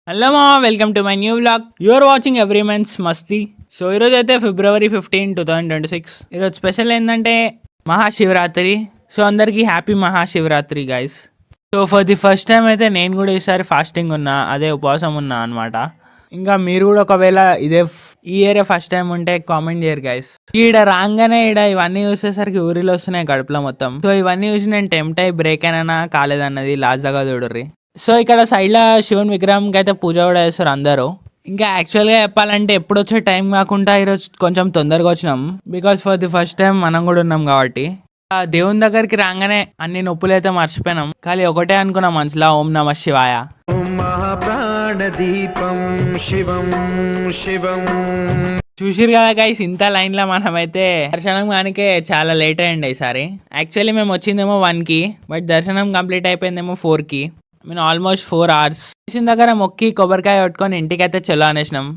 Hello మా welcome to my new vlog. You are watching every months Masti. So ఈరోజు అయితే February 15, 2026. ఈరోజు special ఏంటంటే మహాశివరాత్రి. సో అందరికీ happy Mahashivratri guys. So for the first time అయితే నేను కూడా ఈసారి ఫాస్టింగ్ ఉన్నా, అదే ఉపవాసం ఉన్నా అనమాట. ఇంకా మీరు కూడా ఒకవేళ ఈ ఇయర్ ఫస్ట్ టైం ఉంటే కామెంట్ చేయరు గైస్. ఈడ రాగానే ఇవన్నీ చూసేసరికి ఊరిలో వస్తున్నాయి కడుపులో మొత్తం. సో ఇవన్నీ చూసి నేను టెంప్ట్ అయి బ్రేక్ అయినా కాలేదన్నది లాస్ట్ దాకా చూడర్రి. సో ఇక్కడ సైడ్లో శివుని విగ్రహంకి అయితే పూజ కూడా చేస్తారు అందరూ. ఇంకా యాక్చువల్గా చెప్పాలంటే ఎప్పుడు వచ్చే టైం కాకుండా ఈరోజు కొంచెం తొందరగా వచ్చినాం, because for the first time మనం కూడా ఉన్నాం కాబట్టి. ఆ దేవుని దగ్గరికి రాగానే అన్ని నొప్పులు అయితే మర్చిపోయినాం, కానీ ఒకటే అనుకున్నాం మనసులో, ఓం నమ శివాయ. శివం శివం చూసిరు కదా గైస్, ఇంత లైన్లో మనమైతే దర్శనం కానికే చాలా లేట్ అయ్యండి ఈసారి. యాక్చువల్లీ మేము వచ్చిందేమో 1కి, బట్ దర్శనం కంప్లీట్ అయిపోయిందేమో 4కి. ఆల్మోస్ట్ 4 hours చేసిన దగ్గర మొక్కి కొబ్బరికాయ కొట్టుకొని ఇంటికి అయితే చలో అనేసినాం.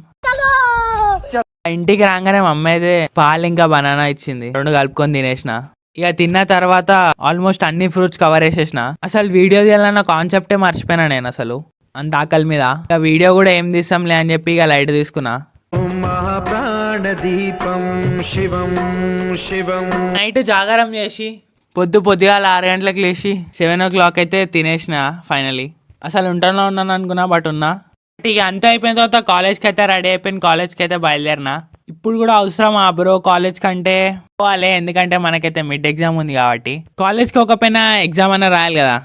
ఇంటికి రాగానే మా అమ్మ అయితే పాలు ఇంకా బనానా ఇచ్చింది, 2 కలుపుకొని తినేసిన. ఇక తిన్న తర్వాత ఆల్మోస్ట్ అన్ని ఫ్రూట్స్ కవర్ చేసేసిన. అసలు వీడియో తీయాలన్న కాన్సెప్టే మర్చిపోయినా నేను అసలు, అంత ఆకలి మీద. ఇక వీడియో కూడా ఏం తీస్తాంలే అని చెప్పి ఇక లైట్ తీసుకున్నా. నైట్ జాగారం చేసి పొద్దుగాల 6 గంటలకు లేచి 7 o'clock అయితే తినేసిన ఫైనలీ. అసలు ఉన్నాను అనుకున్నా, బట్ ఉన్నా. ఇక అంతా అయిపోయిన తర్వాత కాలేజ్కి అయితే రెడీ అయిపోయిన, కాలేజ్కి అయితే బయలుదేరినా. ఇప్పుడు కూడా అవసరం ఆ బ్రో కాలేజ్ కంటే పోవాలి, ఎందుకంటే మనకైతే మిడ్ ఎగ్జామ్ ఉంది కాబట్టి. కాలేజ్కి ఒక పైన ఎగ్జామ్ అన్న రాయాలి కదా.